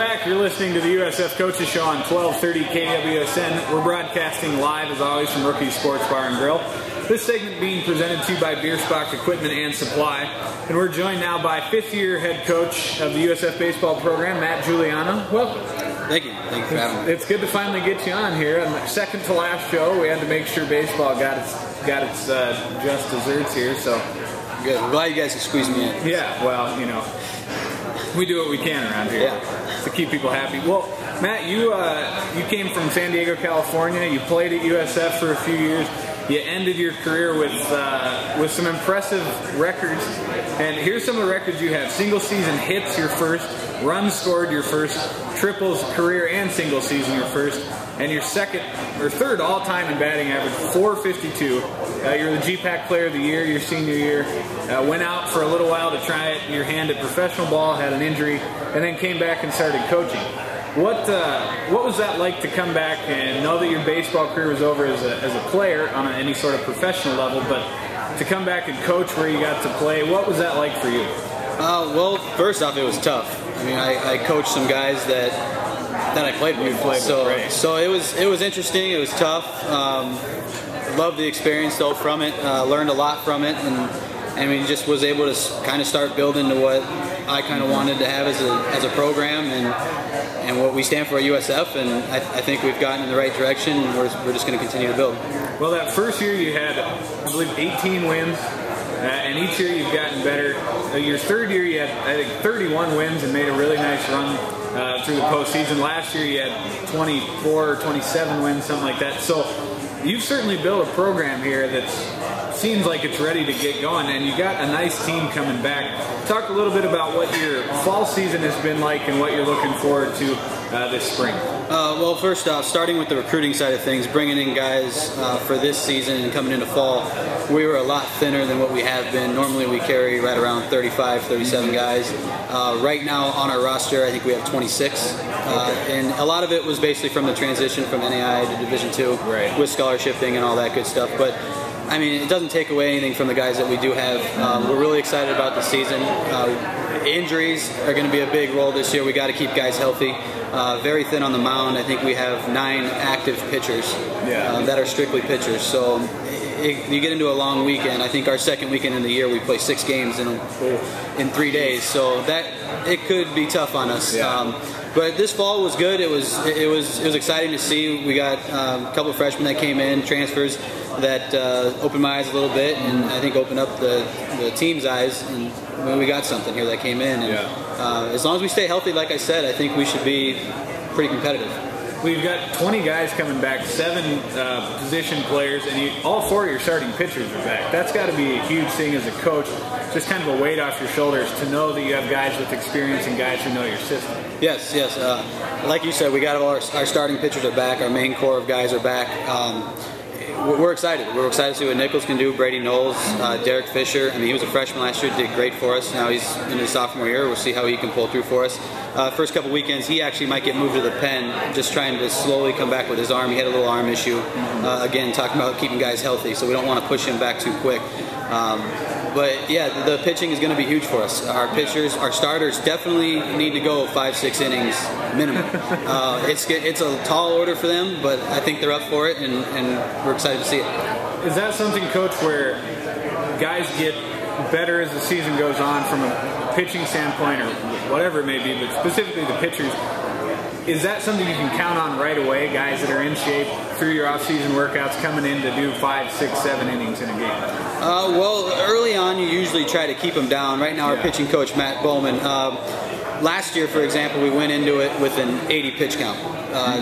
back. You're listening to the USF Coaches Show on 1230 KWSN. We're broadcasting live, as always, from Rookie Sports Bar and Grill. This segment being presented to you by Biersbach Equipment and Supply. And we're joined now by fifth-year head coach of the USF baseball program, Matt Giuliano. Welcome. Thank you. Thank you for having me. It's good to finally get you on here. On the second to last show, we had to make sure baseball got its just desserts here. So good. I'm glad you guys have squeezed me in. Yeah. Well, you know, we do what we can around here. Yeah. To keep people happy. Well, Matt, you came from San Diego, California. You played at USF for a few years. You ended your career with some impressive records. And here's some of the records you have: single season hits, your first; runs scored, your first; triples, career and single season, your first; and your second or third all-time in batting average, .452. You're the GPAC Player of the Year your senior year. Went out for a little while to try your hand at professional ball, had an injury, and then came back and started coaching. What was that like to come back and know that your baseball career was over as a player on any sort of professional level, but to come back and coach where you got to play? What was that like for you? Well, first off, it was tough. I mean, I coached some guys that I played with. So it was interesting. It was tough. Loved the experience though from it. Learned a lot from it, and I mean, just was able to kind of start building to what I kind of wanted to have as a program and what we stand for at USF. And I think we've gotten in the right direction, and we're just going to continue to build. Well, that first year you had, I believe, 18 wins, and each year you've gotten better. Your third year you had, I think, 31 wins and made a really nice run through the postseason. Last year you had 24 or 27 wins, something like that. So you've certainly built a program here that seems like it's ready to get going, and you got a nice team coming back. Talk a little bit about what your fall season has been like and what you're looking forward to this spring. Well, first off, starting with the recruiting side of things, bringing in guys for this season and coming into fall, we were a lot thinner than what we have been. Normally we carry right around 35, 37 guys. Right now on our roster, I think we have 26. And a lot of it was basically from the transition from NAI to Division II, right, with scholarshiping and all that good stuff. But I mean, it doesn't take away anything from the guys that we do have. We're really excited about the season. Injuries are going to be a big role this year. We got to keep guys healthy. Very thin on the mound. I think we have 9 active pitchers that are strictly pitchers. So you get into a long weekend. I think our second weekend in the year we play 6 games in 3 days. So that it could be tough on us. Yeah. But this fall was good. It was exciting to see. We got a couple of freshmen that came in, transfers that opened my eyes a little bit, and I think opened up the team's eyes. And we got something here that came in. And as long as we stay healthy, like I said, I think we should be pretty competitive. We've got 20 guys coming back, 7 position players, and all 4 of your starting pitchers are back. That's got to be a huge thing as a coach, just kind of a weight off your shoulders to know that you have guys with experience and guys who know your system. Yes. Like you said, we got our starting pitchers are back. Our main core of guys are back. We're excited. We're excited to see what Nichols can do. Brady Knowles, Derek Fisher. I mean, he was a freshman last year, did great for us. Now he's in his sophomore year. We'll see how he can pull through for us. First couple weekends, he actually might get moved to the pen, just trying to slowly come back with his arm. He had a little arm issue. Again, talking about keeping guys healthy, so we don't want to push him back too quick. But yeah, the pitching is going to be huge for us. Our pitchers, our starters definitely need to go 5-6 innings minimum. It's a tall order for them, but I think they're up for it, and we're excited to see it. Is that something, Coach, where guys get better as the season goes on from a pitching standpoint or whatever it may be, but specifically the pitchers? Is that something you can count on right away, guys that are in shape through your off-season workouts coming in to do 5, 6, 7 innings in a game? Well, early on you usually try to keep them down. Right now our pitching coach, Matt Bowman, last year, for example, we went into it with an 80 pitch count,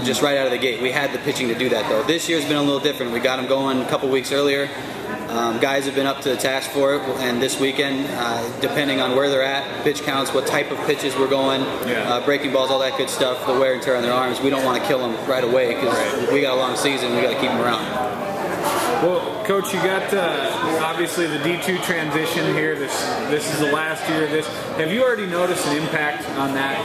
just right out of the gate. We had the pitching to do that, though. This year's been a little different. We got them going a couple weeks earlier. Guys have been up to the task for it, and this weekend, depending on where they're at, pitch counts, what type of pitches we're going, breaking balls, all that good stuff, the wear and tear on their arms, we don't want to kill them right away because we got a long season, we got to keep them around. Well, Coach, you got obviously the D2 transition here. This is the last year of this. Have you already noticed an impact on that?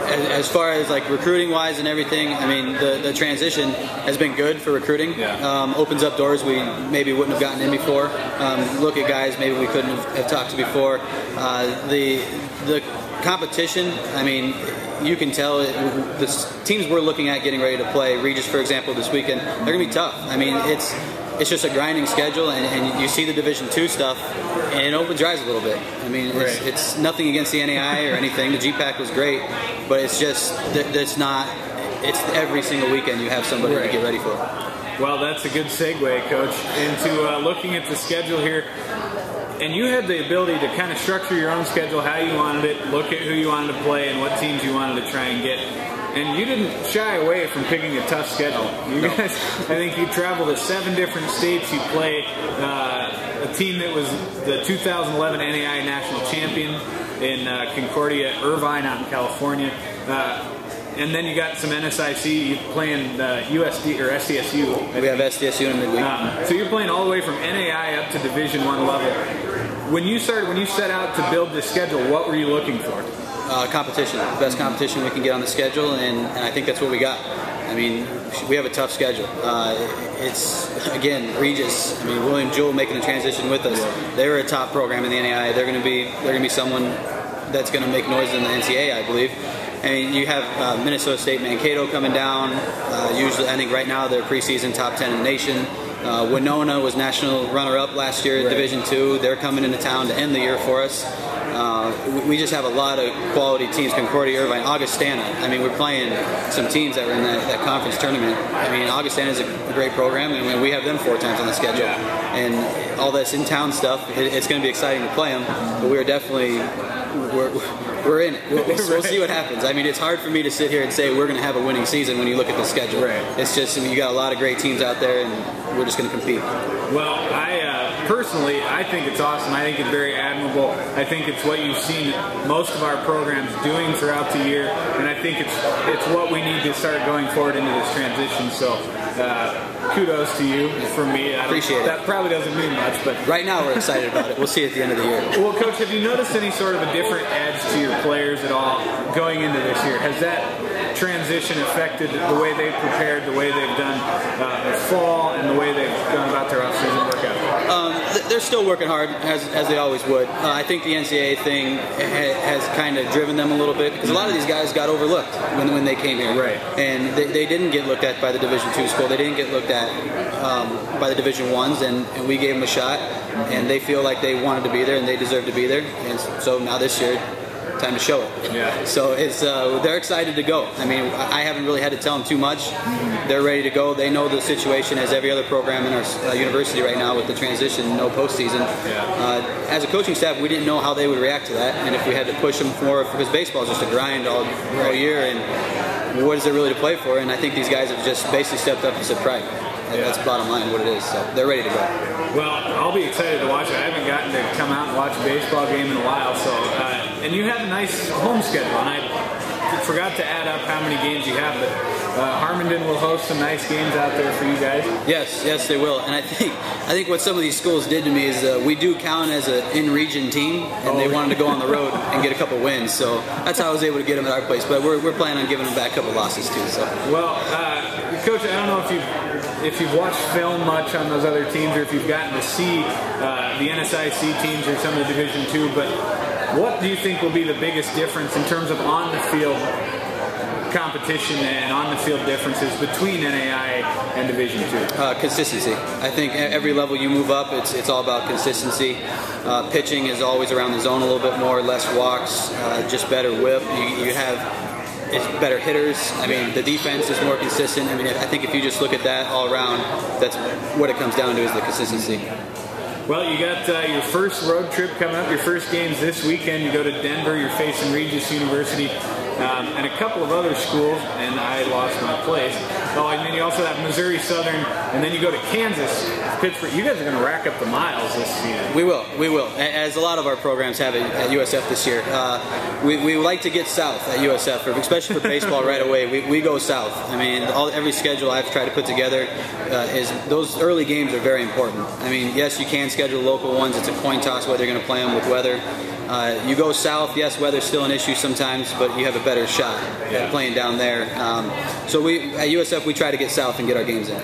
As far as like recruiting wise and everything, I mean the transition has been good for recruiting. Opens up doors we maybe wouldn't have gotten in before. Look at guys maybe we couldn't have talked to before. The competition, I mean, you can tell the teams we're looking at getting ready to play, Regis, for example, this weekend, they're going to be tough. I mean, it's just a grinding schedule, and you see the Division II stuff, and it opens your eyes a little bit. I mean, it's nothing against the NAI or anything. The GPAC was great, but it's just, it's every single weekend you have somebody to get ready for. Well, that's a good segue, Coach, into looking at the schedule here. And you had the ability to kind of structure your own schedule, how you wanted it, look at who you wanted to play and what teams you wanted to try and get. And you didn't shy away from picking a tough schedule. You guys, I think you traveled to 7 different states. You play a team that was the 2011 NAI National Champion in Concordia, Irvine out in California. And then you got some NSIC. You playing USD or SDSU. We have SDSU in midweek. So you're playing all the way from NAI up to Division I level. When you set out to build this schedule, what were you looking for? Competition, the best competition we can get on the schedule, and I think that's what we got. I mean, we have a tough schedule. It's, again, Regis. I mean, William Jewell making the transition with us. They were a top program in the NAI. They're going to be someone that's going to make noise in the NCAA, I believe. And you have Minnesota State Mankato coming down. Usually, I think right now they're preseason top 10 in the nation. Winona was national runner-up last year at Division II. They're coming into town to end the year for us. We just have a lot of quality teams. Concordia, Irvine, Augustana. I mean, we're playing some teams that were in that conference tournament. I mean, Augustana is a great program, and we have them 4 times on the schedule. And all this in-town stuff, it's going to be exciting to play them. But we're definitely we're in it. We'll see what happens. I mean, it's hard for me to sit here and say we're going to have a winning season when you look at the schedule. It's just, you got a lot of great teams out there, and we're just going to compete. Well, personally, I think it's awesome. I think it's very admirable. I think it's what you've seen most of our programs doing throughout the year, and I think it's what we need to start going forward into this transition. So kudos to you from me. Appreciate it. That probably doesn't mean much, but right now we're excited about it. We'll see at the end of the year. Well, Coach, have you noticed any sort of a different edge to your players at all going into this year? Has that transition affected the way they've prepared, the way they've done the fall, and the way they've gone about their off-season workout? They're still working hard, as they always would. I think the NCAA thing has kind of driven them a little bit, because a lot of these guys got overlooked when they came here. And they didn't get looked at by the Division II school. They didn't get looked at by the Division I's, and we gave them a shot, and they feel like they wanted to be there, and they deserve to be there. And so now this year, time to show it. So it's they're excited to go. I mean, I haven't really had to tell them too much. They're ready to go. They know the situation as every other program in our university right now with the transition, no postseason. As a coaching staff, we didn't know how they would react to that, and if we had to push them more, because baseball is just a grind all year, and what is there really to play for? And I think these guys have just basically stepped up and said pride. That's bottom line what it is. So they're ready to go. Well, I'll be excited to watch it. I haven't gotten to come out and watch a baseball game in a while. So, and you have a nice home schedule, and I forgot to add up how many games you have, but Harmondon will host some nice games out there for you guys. Yes, they will. And I think what some of these schools did to me is we do count as an in-region team, and they wanted to go on the road and get a couple wins. So that's how I was able to get them at our place. But we're planning on giving them back a couple losses too. So. Well, Coach, I don't know if you've watched film much on those other teams, or if you've gotten to see the NSIC teams or some of the Division II, but what do you think will be the biggest difference in terms of on-the-field competition and on-the-field differences between NAI and Division II? Consistency. I think every level you move up, it's all about consistency. Pitching is always around the zone a little bit more, less walks, just better whip. You have it's better hitters. I mean, the defense is more consistent. I mean, I think if you just look at that all around, that's what it comes down to, is the consistency. Well, you got your first road trip coming up, your first games this weekend. You go to Denver, you're facing Regis University and a couple of other schools, and I lost my place. Oh, and then you also have Missouri Southern, and then you go to Kansas, Pittsburgh. You guys are going to rack up the miles this season. We will, as a lot of our programs have at USF this year. We like to get south at USF, especially for baseball right away. We go south. I mean, every schedule I've tried to put together is those early games are very important. I mean, yes, you can schedule local ones. It's a coin toss whether you're going to play them with weather. You go south, yes, weather's still an issue sometimes, but you have a better shot at playing down there. So at USF, we try to get south and get our games in.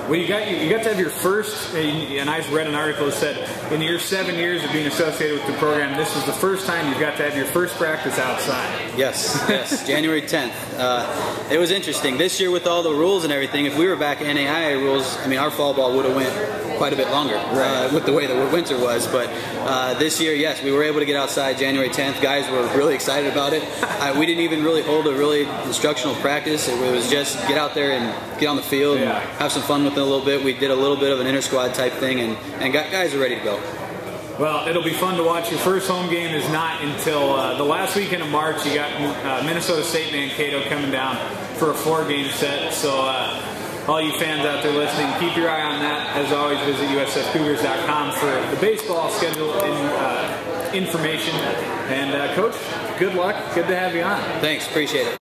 Well, you got to have your first, and I read an article that said in your 7 years of being associated with the program, this was the first time you got to have your first practice outside. Yes, January 10th. It was interesting. This year with all the rules and everything, if we were back in NAIA rules, I mean, our fall ball would have went quite a bit longer with the way the winter was. But this year, yes, we were able to get outside January 10th. Guys were really excited about it. We didn't even really hold a really instructional practice. It was just get out there and get on the field and have some fun with it a little bit. We did a little bit of an inter-squad type thing, and guys are ready to go. Well, it'll be fun to watch. Your first home game is not until the last weekend of March. You got Minnesota State Mankato coming down for a 4-game set. So all you fans out there listening, keep your eye on that. As always, visit usfcougars.com for the baseball schedule and information. And Coach, good luck. Good to have you on. Thanks. Appreciate it.